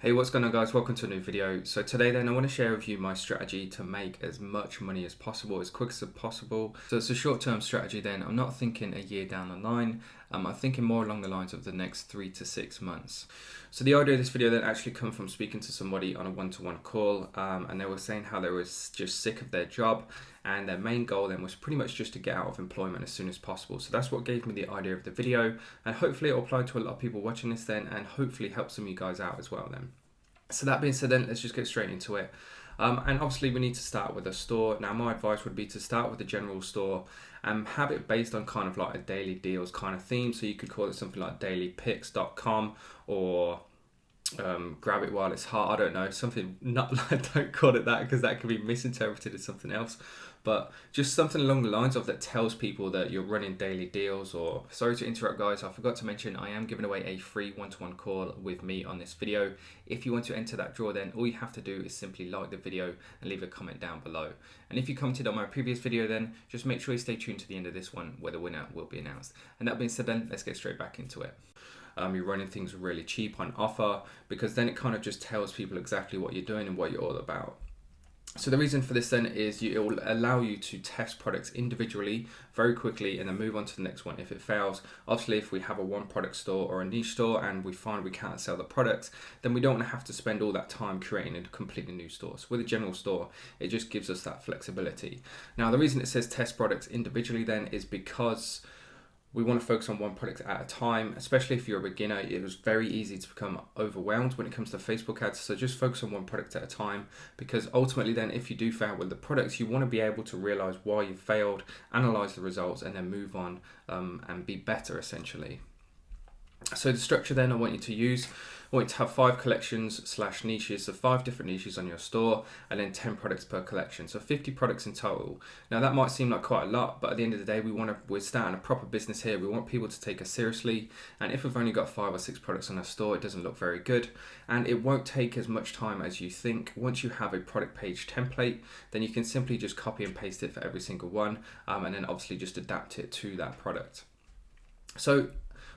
Hey, what's going on guys? Welcome to a new video. So today then I want to share with you my strategy to make as much money as possible, as quick as possible. So it's a short-term strategy then. I'm not thinking a year down the line. I'm thinking more along the lines of the next 3 to 6 months. So the idea of this video then actually come from speaking to somebody on a one-to-one call, and they were saying how they were just sick of their job, and their main goal then was pretty much just to get out of employment as soon as possible. So that's what gave me the idea of the video, and hopefully it'll apply to a lot of people watching this then, and hopefully help some of you guys out as well then. So that being said then, let's just get straight into it. And obviously we need to start with a store. Now my advice would be to start with a general store and have it based on kind of like a daily deals kind of theme. So you could call it something like dailypicks.com or grab it while it's hot. I don't know, something not like, don't call it that because that could be misinterpreted as something else, but just something along the lines of that tells people that you're running daily deals. Or sorry to interrupt guys, I forgot to mention I am giving away a free one-to-one call with me on this video. If you want to enter that draw then all you have to do is simply like the video and leave a comment down below. And if you commented on my previous video then just make sure you stay tuned to the end of this one where the winner will be announced. And that being said then, let's get straight back into it. You're running things really cheap on offer, because then it kind of just tells people exactly what you're doing and what you're all about. So the reason for this then is it will allow you to test products individually very quickly and then move on to the next one if it fails. Obviously, if we have a one product store or a niche store and we find we can't sell the products, then we don't want to have to spend all that time creating a completely new store. So with a general store, it just gives us that flexibility. Now, the reason it says test products individually then is because we want to focus on one product at a time, especially if you're a beginner. It was very easy to become overwhelmed when it comes to Facebook ads. So just focus on one product at a time, because ultimately then if you do fail with the products, you want to be able to realize why you failed, analyze the results, and then move on and be better essentially. So the structure then I want you to use, I want you to have 5 collections / niches, so 5 different niches on your store, and then 10 products per collection, so 50 products in total. Now that might seem like quite a lot, but at the end of the day we're starting a proper business here. We want people to take us seriously, and if we've only got 5 or 6 products on our store, it doesn't look very good, and it won't take as much time as you think. Once you have a product page template, then you can simply just copy and paste it for every single one, and then obviously just adapt it to that product. So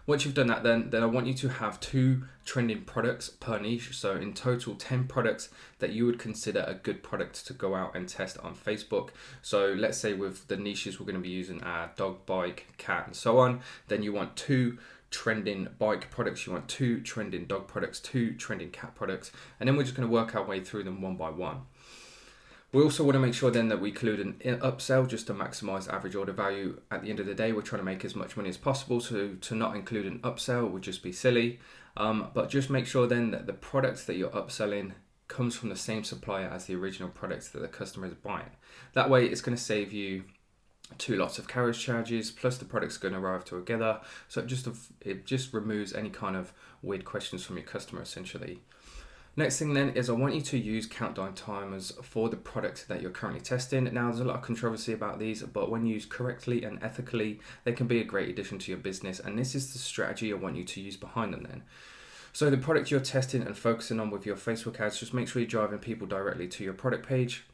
once you've done that, then I want you to have 2 trending products per niche. So in total, 10 products that you would consider a good product to go out and test on Facebook. So let's say with the niches we're going to be using are dog, bike, cat, and so on. Then you want 2 trending bike products, you want 2 trending dog products, 2 trending cat products, and then we're just going to work our way through them one by one. We also want to make sure then that we include an upsell just to maximize average order value. At the end of the day, we're trying to make as much money as possible, so to not include an upsell would just be silly. But just make sure then that the products that you're upselling comes from the same supplier as the original products that the customer is buying. That way it's going to save you 2 lots of carriage charges, plus the product's going to arrive together. So it just removes any kind of weird questions from your customer essentially. Next thing then is I want you to use countdown timers for the product that you're currently testing. Now there's a lot of controversy about these, but when used correctly and ethically, they can be a great addition to your business, and this is the strategy I want you to use behind them then. So the product you're testing and focusing on with your Facebook ads, just make sure you're driving people directly to your product page.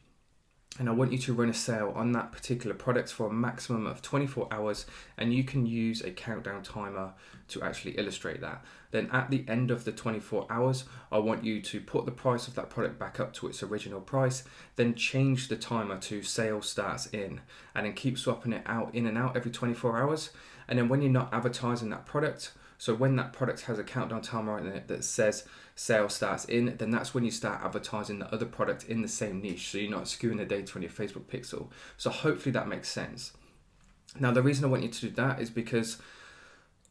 And I want you to run a sale on that particular product for a maximum of 24 hours, and you can use a countdown timer to actually illustrate that. Then at the end of the 24 hours, I want you to put the price of that product back up to its original price, then change the timer to sale starts in, and then keep swapping it out in and out every 24 hours. And then when you're not advertising that product, so when that product has a countdown timer in it that says sale starts in, then that's when you start advertising the other product in the same niche, so you're not skewing the data on your Facebook pixel. So hopefully that makes sense. Now the reason I want you to do that is because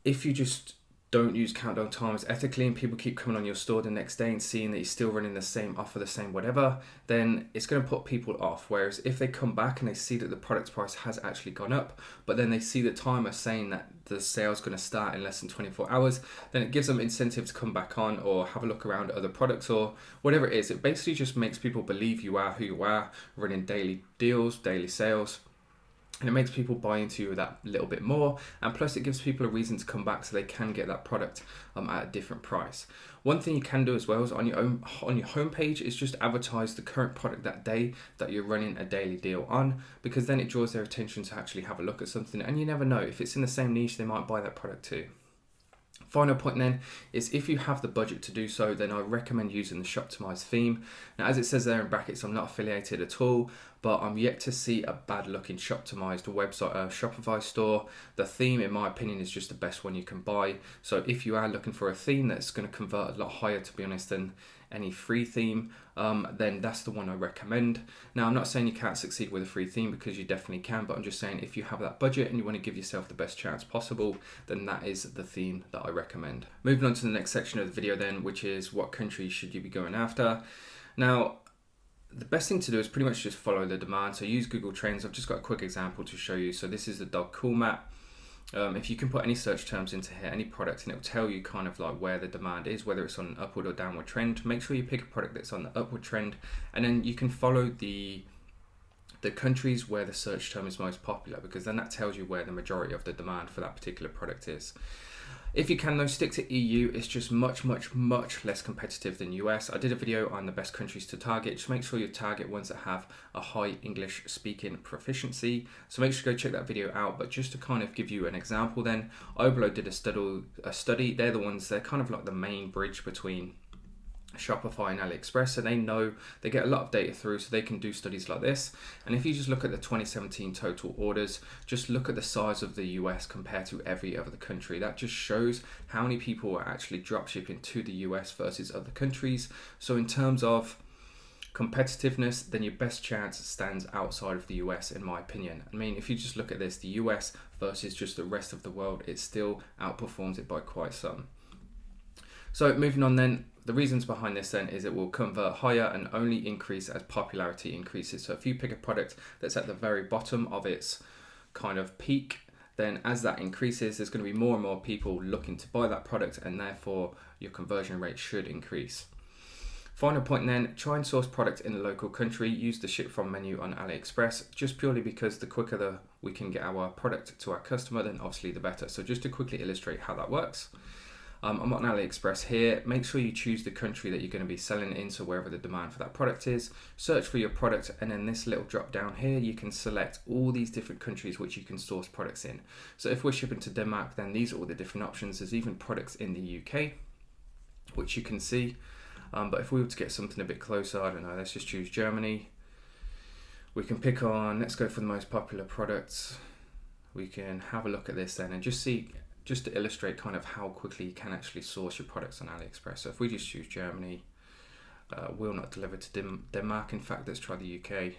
if you just don't use countdown timers ethically and people keep coming on your store the next day and seeing that you're still running the same offer, the same whatever, then it's going to put people off. Whereas if they come back and they see that the product price has actually gone up, but then they see the timer saying that the sale's going to start in less than 24 hours, then it gives them incentive to come back on or have a look around at other products or whatever it is. It basically just makes people believe you are who you are, running daily deals, daily sales. And it makes people buy into you that little bit more, and plus it gives people a reason to come back so they can get that product at a different price. One thing you can do as well is on your homepage is just advertise the current product that day that you're running a daily deal on, because then it draws their attention to actually have a look at something, and you never know, if it's in the same niche they might buy that product too. Final point then is if you have the budget to do so, then I recommend using the Shoptimize theme. Now, as it says there in brackets, I'm not affiliated at all, but I'm yet to see a bad looking Shoptimized website, Shopify store. The theme, in my opinion, is just the best one you can buy. So if you are looking for a theme that's going to convert a lot higher, to be honest, than any free theme, then that's the one I recommend. Now, I'm not saying you can't succeed with a free theme, because you definitely can, but I'm just saying if you have that budget and you want to give yourself the best chance possible, then that is the theme that I recommend. Moving on to the next section of the video then, which is what countries should you be going after. Now, the best thing to do is pretty much just follow the demand. So use Google Trends. I've just got a quick example to show you. So this is the dog cool map. If you can put any search terms into here, any product, and it will tell you kind of like where the demand is, whether it's on an upward or downward trend. Make sure you pick a product that's on the upward trend, and then you can follow the countries where the search term is most popular, because then that tells you where the majority of the demand for that particular product is. If you can though, stick to EU. It's just much less competitive than US. I did a video on the best countries to target. Just make sure you target ones that have a high English speaking proficiency. So make sure to go check that video out. But just to kind of give you an example then, Oblo did a study. They're the ones, they're kind of like the main bridge between Shopify and AliExpress, and they get a lot of data through, so they can do studies like this. And if you just look at the 2017 total orders, just look at the size of the US compared to every other country. That just shows how many people are actually dropshipping to the US versus other countries. So in terms of competitiveness, then your best chance stands outside of the US, in my opinion. I mean, if you just look at this, the US versus just the rest of the world, it still outperforms it by quite some. So moving on then, the reasons behind this then is it will convert higher and only increase as popularity increases. So if you pick a product that's at the very bottom of its kind of peak, then as that increases, there's going to be more and more people looking to buy that product, and therefore your conversion rate should increase. Final point then, try and source product in the local country. Use the ship from menu on AliExpress, just purely because the quicker we can get our product to our customer, then obviously the better. So just to quickly illustrate how that works. I'm on AliExpress here. Make sure you choose the country that you're going to be selling in, so wherever the demand for that product is. Search for your product, and then this little drop down here, you can select all these different countries which you can source products in. So if we're shipping to Denmark, then these are all the different options. There's even products in the UK, which you can see. But if we were to get something a bit closer, I don't know, let's just choose Germany. We can pick on, let's go for the most popular products. We can have a look at this then and just see, just to illustrate kind of how quickly you can actually source your products on AliExpress. So if we just choose Germany, will not deliver to Denmark. In fact, let's try the UK.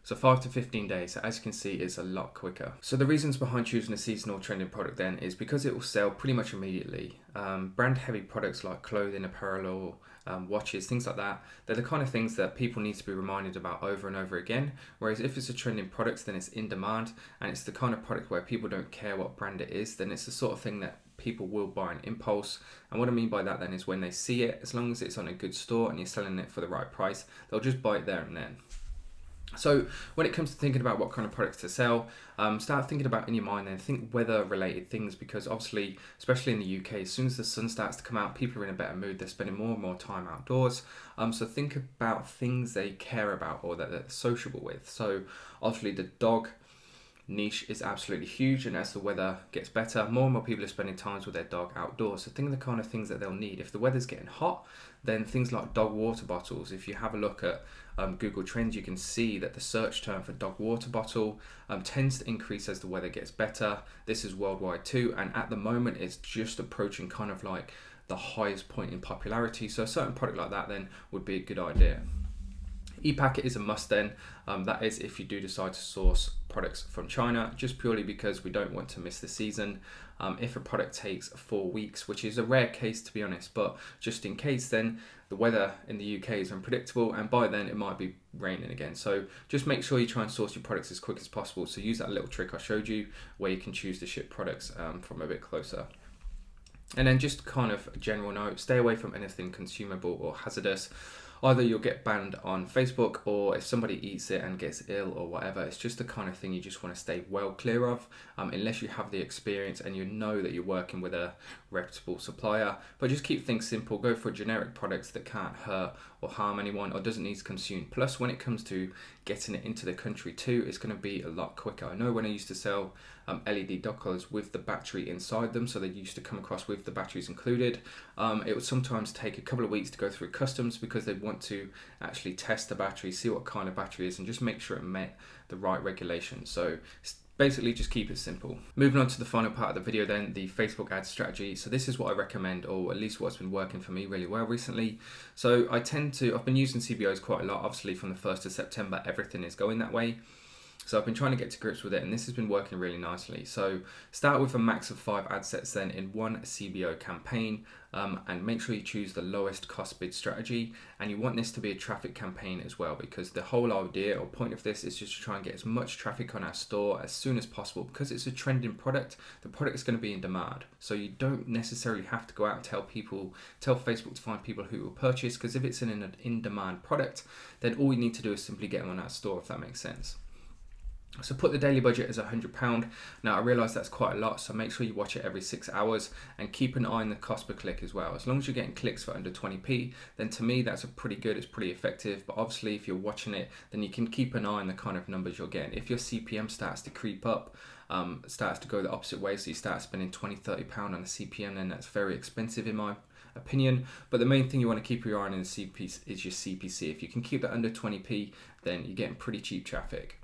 So 5 to 15 days. So as you can see, it's a lot quicker. So the reasons behind choosing a seasonal trending product then is because it will sell pretty much immediately. Brand heavy products like clothing, apparel, watches, things like that, they're the kind of things that people need to be reminded about over and over again. Whereas if it's a trending product, then it's in demand, and it's the kind of product where people don't care what brand it is, then it's the sort of thing that people will buy on impulse. And what I mean by that then is when they see it, as long as it's on a good store and you're selling it for the right price, they'll just buy it there and then. So when it comes to thinking about what kind of products to sell, start thinking about in your mind and think weather related things, because obviously, especially in the UK, as soon as the sun starts to come out, people are in a better mood. They're spending more and more time outdoors. So think about things they care about or that they're sociable with. So obviously the dog niche is absolutely huge, and as the weather gets better, more and more people are spending time with their dog outdoors. So think of the kind of things that they'll need. If the weather's getting hot, then things like dog water bottles. If you have a look at Google Trends, you can see that the search term for dog water bottle tends to increase as the weather gets better. This is worldwide too, and at the moment it's just approaching kind of like the highest point in popularity. So a certain product like that then would be a good idea. E-packet is a must then. That is if you do decide to source products from China, just purely because we don't want to miss the season. If a product takes 4 weeks, which is a rare case to be honest, but just in case, then the weather in the UK is unpredictable, and by then it might be raining again. So just make sure you try and source your products as quick as possible. So use that little trick I showed you where you can choose to ship products from a bit closer. And then just kind of a general note, stay away from anything consumable or hazardous. either you'll get banned on Facebook, or if somebody eats it and gets ill or whatever. It's just the kind of thing you just want to stay well clear of, unless you have the experience and you know that you're working with a reputable supplier. But just keep things simple. Go for generic products that can't hurt or harm anyone or doesn't need to consume. Plus, when it comes to getting it into the country too, it's going to be a lot quicker. I know when I used to sell LED dog collars with the battery inside them, so they used to come across with the batteries included, it would sometimes take a couple of weeks to go through customs because they'd want to actually test the battery, see what kind of battery it is, and just make sure it met the right regulations. So basically just keep it simple. Moving on to the final part of the video then, the Facebook ad strategy. So this is what I recommend, or at least what's been working for me really well recently. So I've been using CBOs quite a lot. Obviously from the 1st of September, everything is going that way. So I've been trying to get to grips with it, and this has been working really nicely. So start with a max of 5 ad sets then in one CBO campaign, and make sure you choose the lowest cost bid strategy. And you want this to be a traffic campaign as well, because the whole idea or point of this is just to try and get as much traffic on our store as soon as possible. Because it's a trending product, the product is going to be in demand. So you don't necessarily have to go out and tell Facebook to find people who will purchase, because if it's an in-demand product, then all you need to do is simply get them on our store, if that makes sense. So put the daily budget as £100. Now I realise that's quite a lot, so make sure you watch it every 6 hours and keep an eye on the cost per click as well. As long as you're getting clicks for under 20p, then to me that's it's pretty effective. But obviously if you're watching it, then you can keep an eye on the kind of numbers you're getting. If your CPM starts to creep up, starts to go the opposite way, so you start spending £20-30 on a CPM, then that's very expensive in my opinion. But the main thing you want to keep your eye on in the CPC is your CPC. If you can keep that under 20p, then you're getting pretty cheap traffic.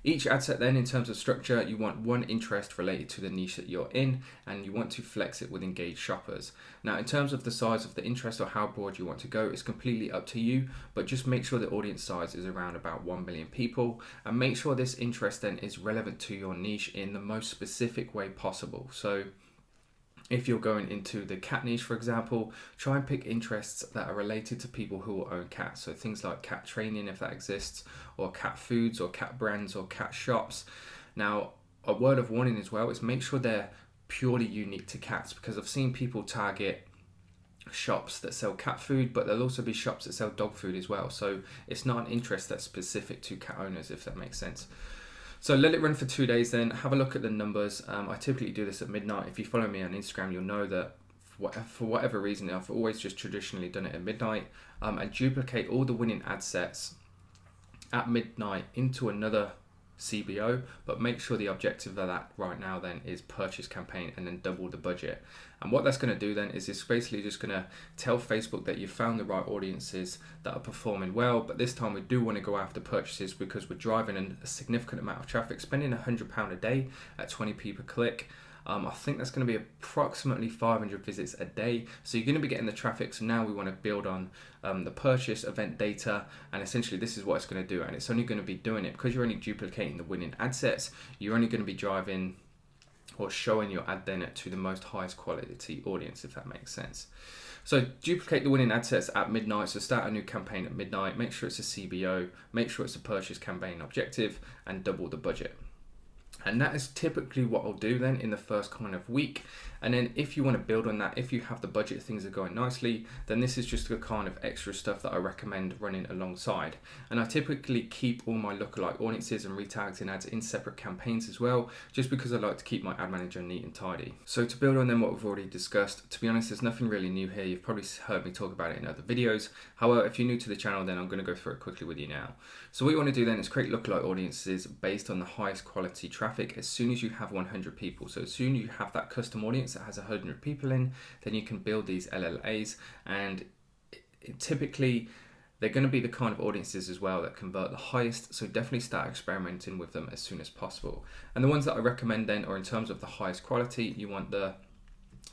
Each ad set then, in terms of structure, you want one interest related to the niche that you're in, and you want to flex it with engaged shoppers. Now in terms of the size of the interest or how broad you want to go, it's completely up to you, but just make sure the audience size is around about 1 million people, and make sure this interest then is relevant to your niche in the most specific way possible. So if you're going into the cat niche, for example, try and pick interests that are related to people who will own cats. So things like cat training, if that exists, or cat foods, or cat brands, or cat shops. Now, a word of warning as well is make sure they're purely unique to cats, because I've seen people target shops that sell cat food, but there'll also be shops that sell dog food as well. So it's not an interest that's specific to cat owners, if that makes sense. So let it run for 2 days then, have a look at the numbers. I typically do this at midnight. If you follow me on Instagram, you'll know that for whatever reason, I've always just traditionally done it at midnight, and duplicate all the winning ad sets at midnight into another CBO, but make sure the objective of that right now then is purchase campaign, and then double the budget. And what that's going to do then is it's basically just going to tell Facebook that you've found the right audiences that are performing well, but this time we do want to go after purchases because we're driving in a significant amount of traffic, spending £100 a day at 20p per click. I think that's going to be approximately 500 visits a day. So you're going to be getting the traffic. So now we want to build on the purchase event data, and essentially this is what it's going to do. And it's only going to be doing it because you're only duplicating the winning ad sets. You're only going to be driving or showing your ad then to the most highest quality audience, if that makes sense. So duplicate the winning ad sets at midnight. So start a new campaign at midnight. Make sure it's a CBO. Make sure it's a purchase campaign objective, and double the budget. And that is typically what I'll do then in the first kind of week. And then if you want to build on that, if you have the budget, things are going nicely, then this is just the kind of extra stuff that I recommend running alongside. And I typically keep all my lookalike audiences and retargeting ads in separate campaigns as well, just because I like to keep my ad manager neat and tidy. So to build on then what we've already discussed, to be honest, there's nothing really new here. You've probably heard me talk about it in other videos. However, if you're new to the channel, then I'm going to go through it quickly with you now. So what you want to do then is create lookalike audiences based on the highest quality traffic as soon as you have 100 people. So as soon as you have that custom audience that has 100 people in, then you can build these LLAs, and typically they're going to be the kind of audiences as well that convert the highest. So definitely start experimenting with them as soon as possible. And the ones that I recommend then are in terms of the highest quality. You want the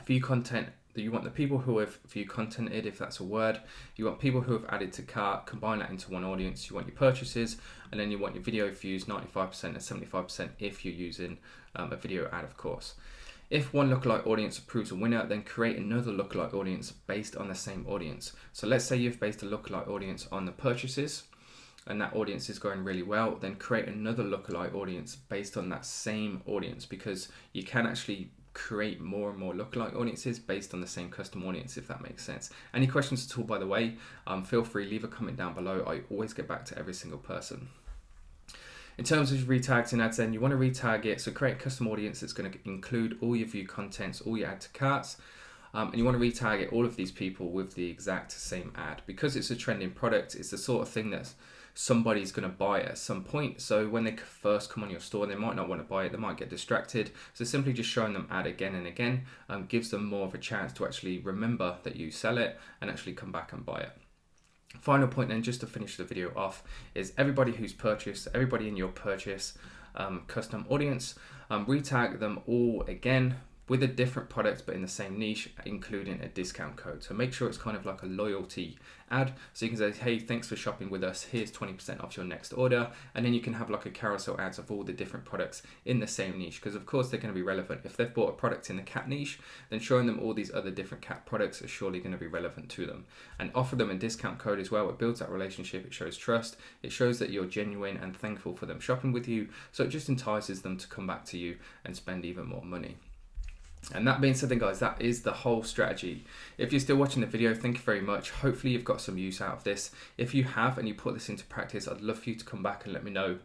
view content. You want the people who have view contented, if that's a word. You want people who have added to cart, combine that into one audience. You want your purchases, and then you want your video views, 95% and 75% if you're using a video ad, of course. If one lookalike audience approves a winner, then create another lookalike audience based on the same audience. So let's say you've based a lookalike audience on the purchases, and that audience is going really well, then create another lookalike audience based on that same audience, because you can actually create more and more lookalike audiences based on the same custom audience, if that makes sense. Any questions at all, by the way, feel free, leave a comment down below. I always get back to every single person. In terms of retags in ads, then you want to retag it, so create a custom audience that's going to include all your view contents, all your add to carts, and you want to retarget all of these people with the exact same ad. Because it's a trending product, it's the sort of thing that somebody's going to buy at some point. So when they first come on your store, they might not want to buy it, they might get distracted. So simply just showing them ad again and again gives them more of a chance to actually remember that you sell it and actually come back and buy it. Final point then, just to finish the video off, is everybody who's purchased, everybody in your purchase custom audience, retag them all again with a different product but in the same niche, including a discount code. So make sure it's kind of like a loyalty ad. So you can say, hey, thanks for shopping with us. Here's 20% off your next order. And then you can have like a carousel ads of all the different products in the same niche, because of course they're going to be relevant. If they've bought a product in the cat niche, then showing them all these other different cat products is surely going to be relevant to them. And offer them a discount code as well. It builds that relationship. It shows trust. It shows that you're genuine and thankful for them shopping with you. So it just entices them to come back to you and spend even more money. And that being said then, guys, that is the whole strategy. If you're still watching the video, thank you very much. Hopefully you've got some use out of this. If you have and you put this into practice, I'd love for you to come back and let me know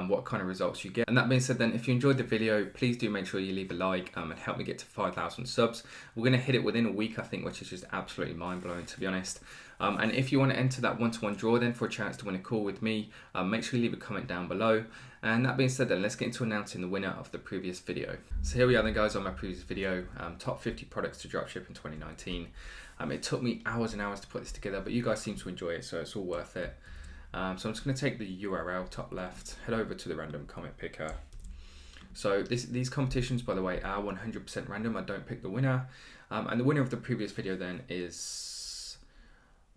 what kind of results you get. And that being said then, if you enjoyed the video, please do make sure you leave a like and help me get to 5,000 subs. We're going to hit it within a week, I think, which is just absolutely mind-blowing, to be honest. And if you want to enter that one-to-one draw then for a chance to win a call with me, make sure you leave a comment down below. And that being said then, let's get into announcing the winner of the previous video. So here we are then, guys, on my previous video, top 50 products to dropship in 2019. It took me hours and hours to put this together, but you guys seem to enjoy it, so it's all worth it. So I'm just going to take the URL top left, head over to the random comment picker. So these competitions, by the way, are 100% random. I don't pick the winner. And the winner of the previous video then is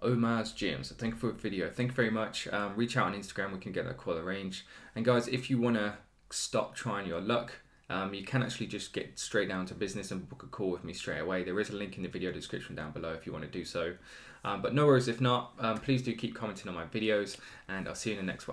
Omar's Gym. So thank you for the video. Thank you very much. Reach out on Instagram. We can get that call arranged. And guys, if you want to stop trying your luck, you can actually just get straight down to business and book a call with me straight away. There is a link in the video description down below if you want to do so. But no worries if not. Please do keep commenting on my videos, and I'll see you in the next one.